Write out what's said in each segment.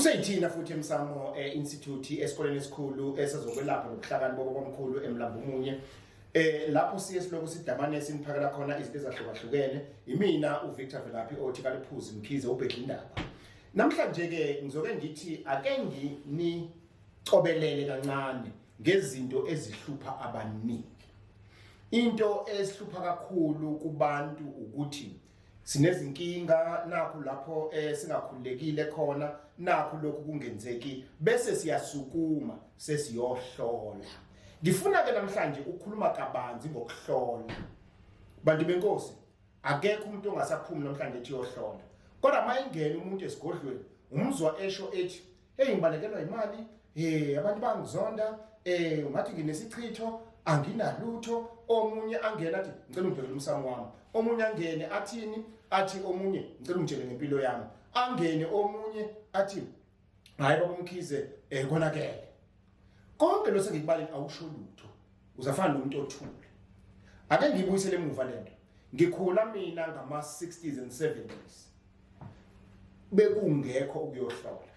Kuseyithina futhi emsamo institute esikoleni esikhulu esazokwelapha nokuhlakani bobomkhulu eMlambomunye lapho siye siloko sidamane siniphakela khona izinto ezahlukahlukene imina uVictor Velaphi othi kaLiphuzi Mkhize ubhekindaba. Namhlanje ke ngizoke ngithi ake nginicobelele kancane ngezinto ezihlupha abaningi. Into esihlupha kakhulu kubantu ukuthi sinezinkinga nakho lapho singakhululekile khona nakho lokhu kungenzeki bese siyasukuma sesiyohlola. Ngifuna ke namhlanje ukukhuluma kabanzi ngokuhlola. Bantu benkosi akekho umuntu ongasaphumi namhlanje ethi yohlola. Kodwa mayingena umuntu esigodlweni umzwa esho ethi hey ngibalekelwa imali abantu bangizonda ngathi nginesichitho anginalutho. Omunye angena athi ngicela ungibhekele umsamo wami, omunye angene athini athi omunye ngicela ungitshele ngempilo yami, angene omunye athi hayi baba Mkhize konakele. Konke lo sengikubaleni awusho lutho, uzafana nomuntu othule. Ake ngibuyisele emuva lento. Ngikhula mina ngama 60s and 70s bekungekho ukuyohlola.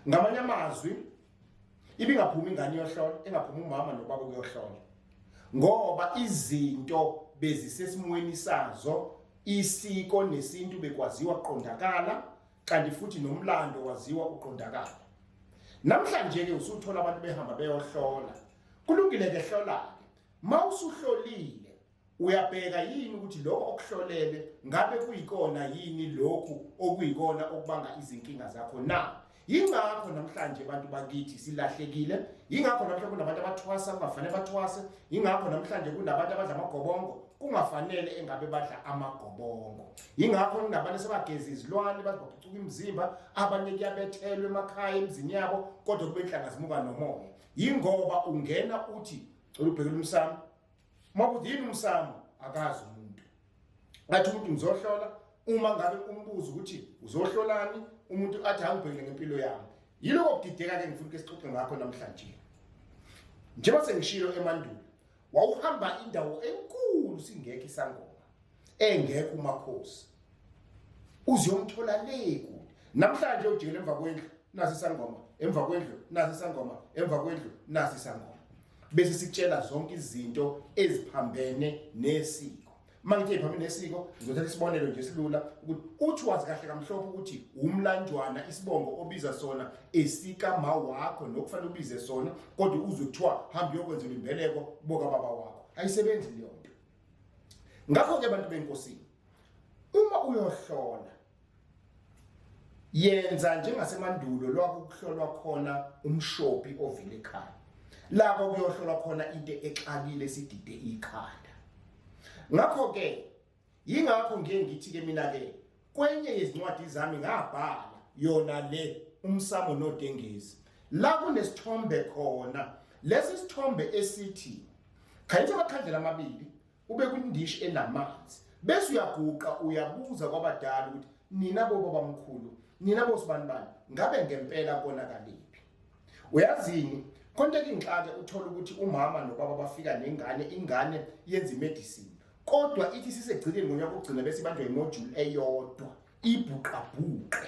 Ngamanye amazwi ibingaphumi ingane yohlola, engaphumi umama nobaba ukuyohlola. Ngoba izinto bezisesimweni sazo, isiko nesintu bekwaziwa uqondakala kanti futhi nomlando waziwa uqondakala. Namhlanje ke usuthola abantu behamba beyohlola. Kulungile ke hlola. Mawusuhlolile uyabheka yini ukuthi lokho okuhlolele ngabe kuyikona yini lokhu okuyikona okubanga izinkinga zakho na. Yingakho namhlanje abantu bakithi silahlekile, yingakho namhlanje kunabantu abathwasa kungafanele bathwase, yingakho namhlanje kunabantu abadla amagobongo kungafanele engabe badla amagobongo, yingakho kunabantu sebageza izilwane bazibaphucuka imizimba, abanye kuyabethelwa emakhaya emizini yabo kodwa kube inhlanga zimuka nomoya. Yingoba ungena uthi cela ubhekele umsamo, makuthi yini umsamo akazi umuntu. Ngathi umuntu ngizohlola, uma ngabe umbuzo ukuthi uzohlolani umuntu athi angibhekele ngempilo yami. Yiloko okudideka ke ngifuna ukesixoxe ngakho namhlanje. Njengoba sengishilo emandulo wawuhamba indawo enkulu singekho isangoma engekho umakhosi uziyomthola le kude. Namhlanje ujikele emva kwendlu nasi isangoma, emva kwendlu nasi isangoma, emva kwendlu nasi isangoma, bese sikutshela zonke izinto eziphambene nesiko. Mangithe iphambene nesiko ngizothatha isibonelo nje silula ukuthi uthi wazi kahle kamhlophe ukuthi umlanjwana isibongo obiza sona esika ma wakho nokufanele ubize sona kodwa uzokuthiwa hamba uyokwenza imbeleko boka baba wakho, ayisebenzi leyo nto. Ngakho ke abantu benkosini uma uyohlola yenza njengasemandulo lokho ukuhlolwa khona umshophi ovile ekhaya, lapho kuyohlolwa khona into exakile sidide ikhanda. Ngakho ke yingakho ngithi ke mina ke kwenye yezincwadi zami ngabhala yona le umsamo nodengezi la kunesithombe khona. Lesi sithombe esithi khayitha amakhandlela amabili ube kwindishi enamanzi bese uyaguqa uyabuza kwabadala ukuthi nina boba bamkhulu, nina bosibanibani ngabe ngempela konakaliphi. Uyazini konke inxake uthola ukuthi umama nobaba bafika nengane, ingane yenza imedicine kodwa ithi sisegcineni ngonyaka ogcina bese ibanjwe imodule eyodwa ibhuqabhuqe.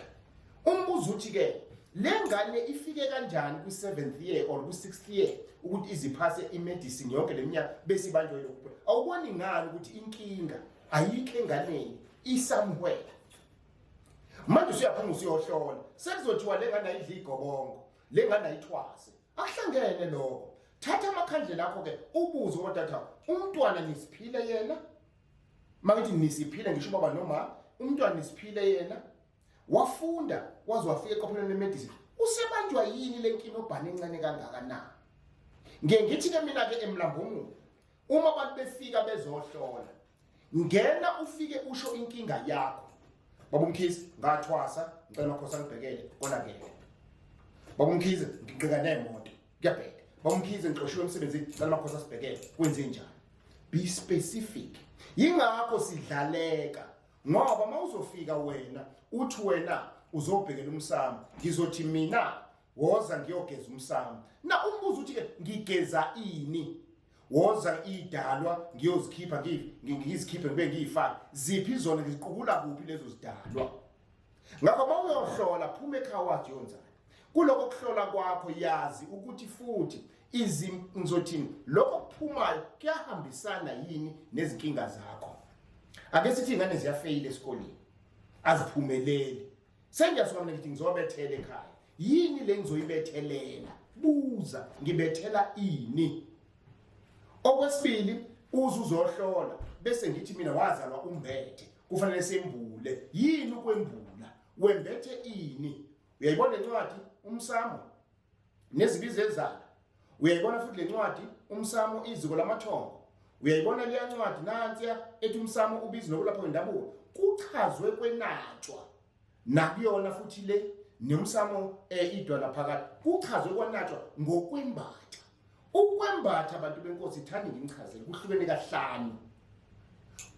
Umbuzo uthi ke le ngane ifike kanjani ku7th year or ku6th year ukuthi iziphase imedicine yonke leminyaka bese ibanjwe lokho. Awuboni ngani ukuthi inkinga ayikho enganeni isamwele. Manje usiyaphuma usiyohlola sekuzothiwa le ngane ayidli igobongo, le ngane ayithwase, akuhlangene lokho. Thatha amakhandlela akho ke ubuze kodwa umntwana nisiphile yena. Mangithi nisiphile ngisho baba noma umntwana nisiphile yena wafunda waze wafika eqopheni lemedicine usebanjwa yini lenkinga obhane encane kangaka na. Ngithi ke mina ke eMlambomunye uma abantu befika bezohlola ngena ufike usho inkinga yakho. Baba Mkhize ngathwasa ngicela amakhosi angibhekele konakele. Baba Mkhize ngiqika nemoto kuyabheka. Baba Mkhize ngixoshiwe emsebenzini ngicela amakhosi asibhekele kwenze njani. Be specific. Yingakho sidlaleka ngoba mawuzofika wena uthi wena uzobhekela umsamo ngizothi mina woza ngiyogeza umsamo na umbuzo uthi ke ngigeza ini, woza idalwa ngiyozikhipha ngizikhiphe ngibe ngiyifaka ziphi izona ngiziqukula kuphi lezo zidalwa. ngakho mawuyohlola phuma ekhaya wathi yonzana kuloko kuhlola kwakho yazi ukuthi futhi ngizothini lokho kuphumayo kuyahambisana yini nezinkinga zakho. Ake sithi ingane ziyafeyila esikoleni aziphumeleli sengiyasuka mina ngithi ngizobethela ekhaya yini le ngizoyibethelela buza ngibethela ini. Okwesibili uzohlola bese ngithi mina wazalwa umbethe kufanele sembule yini ukwembula wembethe ini. Uyayibona lencwadi umsamo nezibizo ezala, uyayibona futhi lencwadi umsamo iziko lamathongo, uyayibona le ncwadi nansiya ethi umsamo ubizi nokulapha kwendabuko kuchazwe kwenatshwa nakuyona futhi le nomsamo idwala phakathi kuchazwe kwanatshwa ngokwembatha. Ukwembatha abantu benkosi ithani ngichazele kuhlukene kahlanu.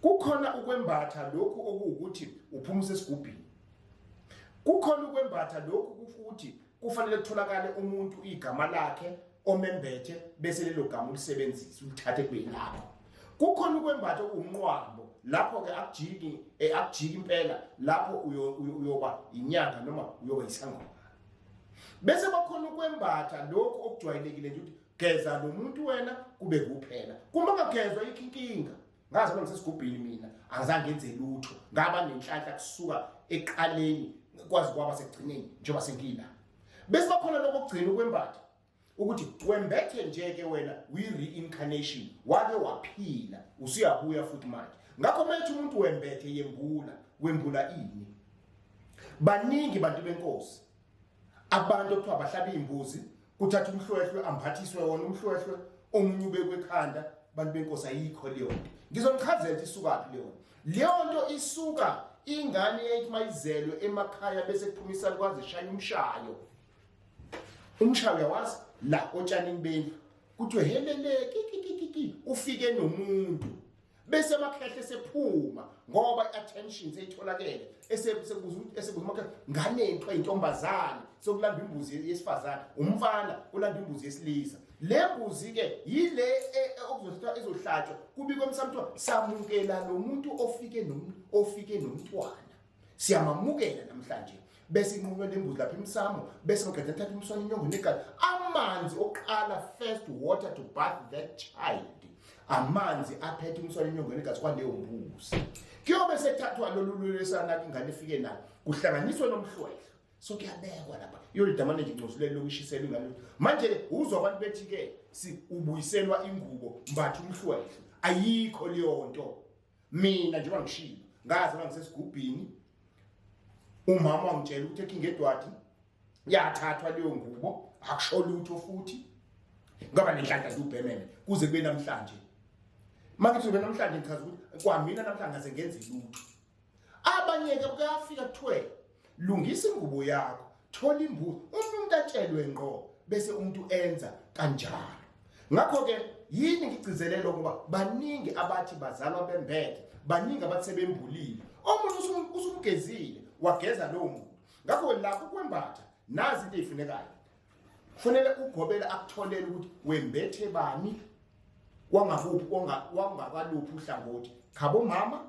Kukhona ukwembatha lokhu okuwukuthi uphumisa esigubhini. Kukhona ukwembatha lokhu futhi kufanele kutholakale umuntu igama lakhe omembethe bese lelo gama ulisebenzisa ulithathe kuyilapho. Kukhona ukwembatha umnqwambo lapho ke akujiki impela lapho uyoba inyanga noma uyoba isangoma. Bese bakhona ukwembatha lokhu okujwayelekile nje ukuthi geza lo muntu wena kube kuphela. Kuma ngagezwa inkinga ngazi bona ngisesigubhini mina angizange ngenze lutho ngaba nenhlanhla kusuka eqaleni kwazi kwaba sekugcineni njengoba senkila. Bese bakhona lokho okugcina ukwembatha ukuthi wembethe nje ke wena we-reincarnation wake waphila usuyabuya futhi manje. Ngakho manje umuntu wembethe wembula ini. Baningi bantu benkosi abantu okuthiwa bahlaba imbuzi kuthatha umhlwehlwe ambathiswe wona umhlwehlwe omunye ubekwe ekhanda bantu benkosi ayikho leyo nto. Ngizomchazela ukuthi isukaphi leyo nto isuka ingane ethi mayizelwe emakhaya bese kuphumisa kwaze shaya umshayo. Umshayo yawazi la otshanini bendlu kuthiwe helele kiki ufike nomuntu bese amakhehle sephuma ngoba iattention seyitholakele esebuza umakhehle ngane into intombazane sokulanda imbuzi yesifazane umfana ulanda imbuzi yesilisa. Le mbuzi ke yile okuzothatha ezohlatshwa kubikwe emsamthwa samukela lo muntu ofike nomntwana siyamamukela namhlanje bese inqumela imbuzi lapha emsamo bese ngaqeda thatha umswane inyongo negazi amanzi oqala first water to bath that child amanzi aphethe umswane inyongo negazi kwaleyo mbuzi kuyobe sethathwa lolulesana ingane ifike nayo kuhlanganiswe nomhlwehlwe so kuyabekwa lapha yolidamane nje ingcosulelo lokushisela ingane manje ke uzwa abantu bethi ke ubuyiselwa ingubo mbathi umhlwehlwe ayikho leyo nto. Mina nje bangishilo ngazi ngisesigubhini umama wangitshela ukuthi ekinga edwadi yathathwa leyo ngubo akusho lutho futhi ngaba nenhlanhla zubhemene kuze kube namhlanje. Manje kube namhlanje ngichaza ukuthi kwamina namhlanje ngase ngenze lutho. Abanye ke kuyafika kuthiwe lungisa ingubo yakho thola imbuzi umuntu atshelwe ngqo bese umuntu enza kanjalo. Ngakho ke yini ngigcizelela ukuba baningi abathi bazalwa bembethe baningi abathi sebembulile omunye usumgezile wageza lowo muntu. Ngakho lapho kwembatha nazi into ezifunekayo kufanele ugobela akutholele ukuthi wembethe bani wangakuphi wangakaluphi uhlangothi khabo mama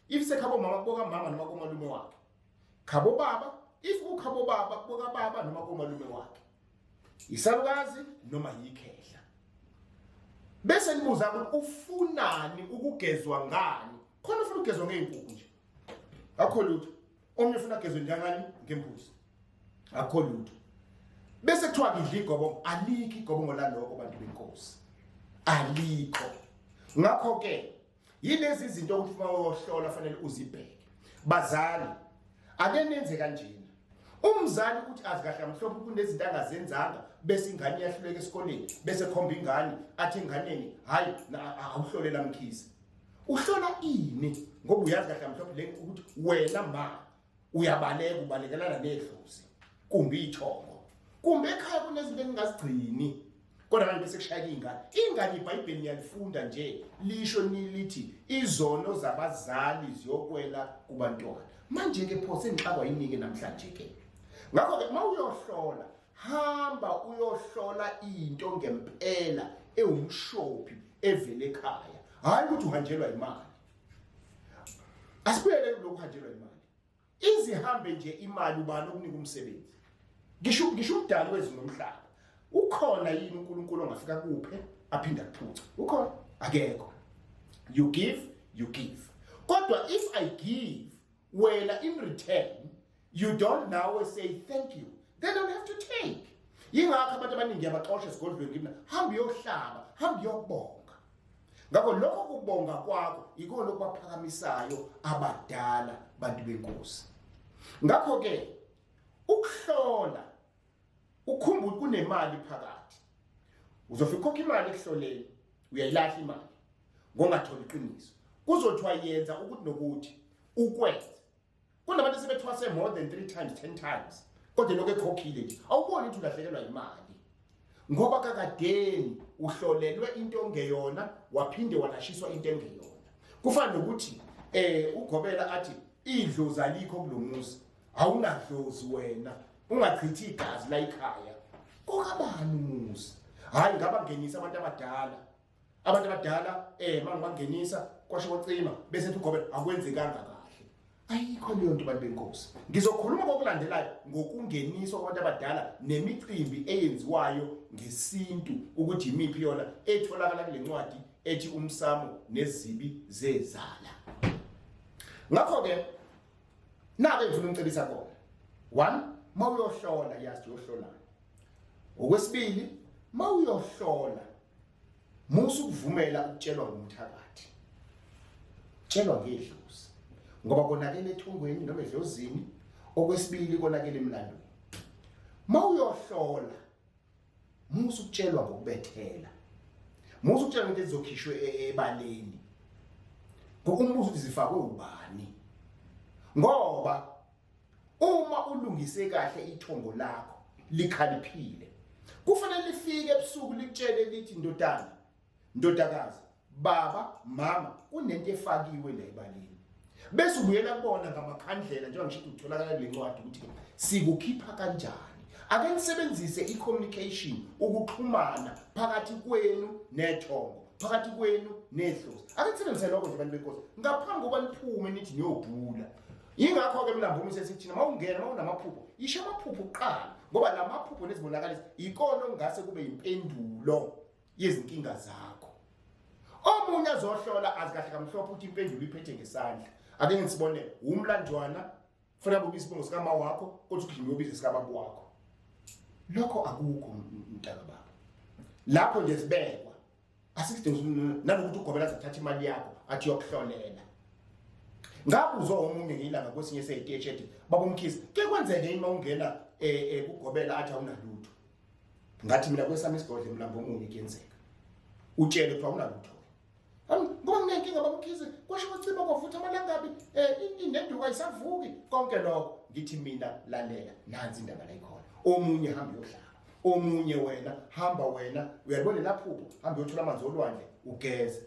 if sekhabo mama kuboka mama noma komalume wakhe, khabo baba if ukhabo baba kuboka baba noma komalume wakhe, isalukazi noma yikhehla. Bese nibuza ukuthi ufunani ukugezwa ngani? Khona ufuna ukugezwa ngeenkukhu nje akho lutho, omnye ufuna ukugezwa njengani ngembuzi akho lutho. Bese kuthiwa ngidla igobo, alikho igobo laloko bantu benkosi, alikho. Ngakho ke yilezi izinto ukuthi mawohlola fanele uzibheke. Bazali ake nenze kanjena, umzali ukuthi azi kahle amhlophe kunezinto angazenzanga bese ingane iyahluleka esikoleni bese khomba ingane athi inganeni hayi awuhlolela mkhisi. Uhlola ini? Ngoba uyazi kahle amhlophe le ukuthi wena ma uyabaleka ubalekelana nedlozi kumbe ithongo kumbe ekhaya kunezinto engingazigcini. Kodwa manje bese kushaya ingane iBhayibheli ngiyalifunda nje lisho nilithi izono zabazali ziyokwela kubantwana. Manje ke pho senixakwa yinike namhlanje ke. Ngakho ke mawuyohlola hamba uyohlola into ngempela ewumshophi evele ekhaya, hayi ukuthi uhanjelwa imali. Asibuyele lokhu hanjelwa imali. izihambe nje imali ubani okunika umsebenzi. Ngisho umdali wezulu nomhlaba. Ukhona yini uNkulunkulu ongafika kuphe aphinda kuphutha? Ukhona? Akekho. You give. Kodwa if I give, wena in return, you don't now say thank you. They don't have to take. Yingakho abantu abaningi abaxoshwe esigodlweni kimi, hamba uyohlaba, hamba uyobonga. Ngakho lokho kubonga kwakho ikona okubaphakamisayo abadala bantu benkosi. Ngakho ke ukuhlola ukhumbule kunemali phakathi. Uzofika ukhokha imali ekuhloleni, uyayilahla imali ngongatholi iqiniso. Kuzothiwa yenza ukuthi nokuthi ukwenza. Kunabantu sebethwase more than 3 times 10 times. Kodwa lokho ekhokhile nje awuboni ukuthi ulahlekelwa imali. Ngoba kakadeni uhlolelwe into ongeyona waphinde walashiswa into engeyona. Kufana nokuthi uGobela athi idlozi alikho kulomuzi. Awunadlozi wena. Ungachithi igazi la ekhaya. Kokabani umuzi? Hayi ngaba ngenisa abantu abadala. Abantu abadala mangibangenisa kwasho kwacima bese ethi uGobela akwenzekanga kahle. Ayikho leyo nto bantu benkosi. Ngizokhuluma ngokulandelayo ngokungeniswa kwabantu abadala nemicimbi eyenziwayo ngesintu ukuthi imiphi yona etholakala kule ncwadi ethi umsamo nezibi zezala. Ngakho ke nake ngifuna ukucebisa kona. 1, mawuyohlola yazi uyohlola. Okwesibili, mawuyohlola musu kuvumela ukutshelwa ngumthakathi. Tshelwa ngedlozi. Ngoba konakele ethungweni noma edlozini. Okwesibili konakele emlandweni. Mawuyohlola musu kutshelwa ngokubethela. Musu kutshelwa into ezizokhishwe ebaleni. Ngokumbuza ukuthi zifakwe ubani. Ngoba uma ulungise kahle ithongo lakho likhaliphile, kufanele lifike ebusuku likutshele lithi ndodakazi, baba, mama, kunento efakiwe la ebaleni. Bese ubuyela kubona ngamakhandlela njengoba ngisho ukutholakala le ncwadi ukuthi sikukhipha kanjani. Ake nisebenzise i-communication ukuxhumana phakathi kwenu nethongo, phakathi kwenu nedlozi. Ake nisebenzise lokho nje bantu benkosi. Ngaphambi kokuba niphume nithi niyobhula. Yingakho ke mina mvumo sesithina mawungena mawunamaphupho, isho amaphupho uqala ngoba lamaphupho nezibonakalisa ikona ongase kube impendulo yezinkinga zakho. Omunye azohlola azikahle kamhlophe ukuthi impendulo iphethe ngesandla. Ake ngisibone umlandwana kufanele ube isibongo sikama wakho kodwa ukuthi ngiyobiza sikababa wakho. Lokho akukho mntaka baba. Lapho nje sibekwa asikudinga nalokuthi uGobela azathatha imali yakho athi yokuhlolela. Ngakuzwa omunye ngilanga kwesinye seyiteshi ethi baba Mkhize ke kwenzeke ima ungena kuGobela athi awunalutho. Ngathi mina kwesami isigodle mlambo omunye kuyenzeka. Utshele ukuthi awunalutho. Ngoba nginenkinga baba Mkhize kwasho kwacima kwavutha amalanga inenduka ayisavuki konke lokho. Ngithi mina lalela nansi indaba la ikhona. Omunye hamba yohlala. Omunye wena hamba wena uyabona lapho hamba uyothola amanzi olwandle ugeze.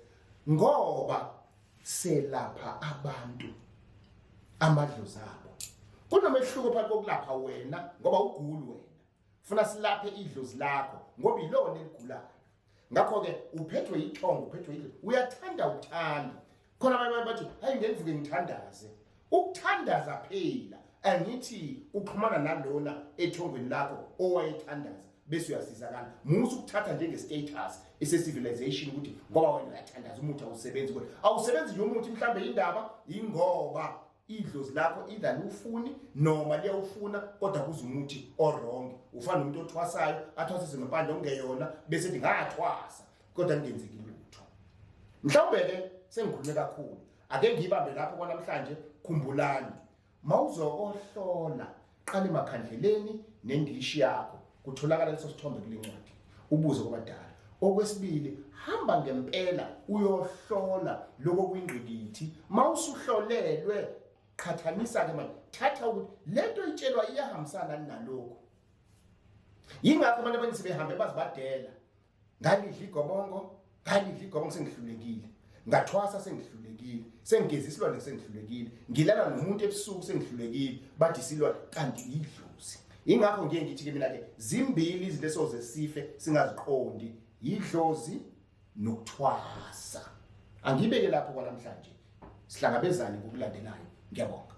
Ngoba selapha abantu amadlozi abo. Kunomehluko phakathi kokulapha wena ngoba uguli wena. Funa silaphe idlozi lakho ngoba ilona eligulayo. Ngakho ke uphethwe ithongo, uphethwe idlozi. Uyathanda uthanda. Khona abanye bathi hayi ngenvuke ngithandaze. Ukuthandaza phela angithi uxhumana nalona ethongweni lakho owayethandaza bese uyasizakala. Musu ukuthatha njenge status ese-civilization ukuthi ngoba wena uyathandaza umuthi awusebenzi kodwa awusebenzi nje umuthi mhlambe indaba ingoba idlozi lakho either lufuni noma liyawufuna kodwa kuze umuthi orong. Ufana nomuntu othwasayo athwasise ngempande ongeyona bese ethi ngathwasa kodwa kungenzeki lutho. Mhlawumbe ke sengikhulume kakhulu. Ake ngibambe lapho kwanamhlanje. Khumbulani mawuzohlola qala emakhandleleni nendishi yakho kutholakala leso sithombe kule ncwadi ubuze kwabadala. Okwesibili hamba ngempela uyohlola lokho kuyingqikithi. Mawusuhlolelwe qhathanisa ke manje thatha ukuthi lento itshelwa iyahambisana nalokho. Yingakho abantu abaningi sebehambe bazibadela ngalidla igobongo sengihlulekile. Ngathwasa sengihlulekile. Sengigeza isilwane sengihlulekile. Ngilala nomuntu ebusuku sengihlulekile. Bathi isilwane kanti idlozi. Ingakho ngiye ngithi ke mina ke zimbili izinto esoze sife singaziqondi. Idlozi nokuthwasa. Angibeke lapho kwanamhlanje. Sihlangabezane ngokulandelayo. Ngiyabonga.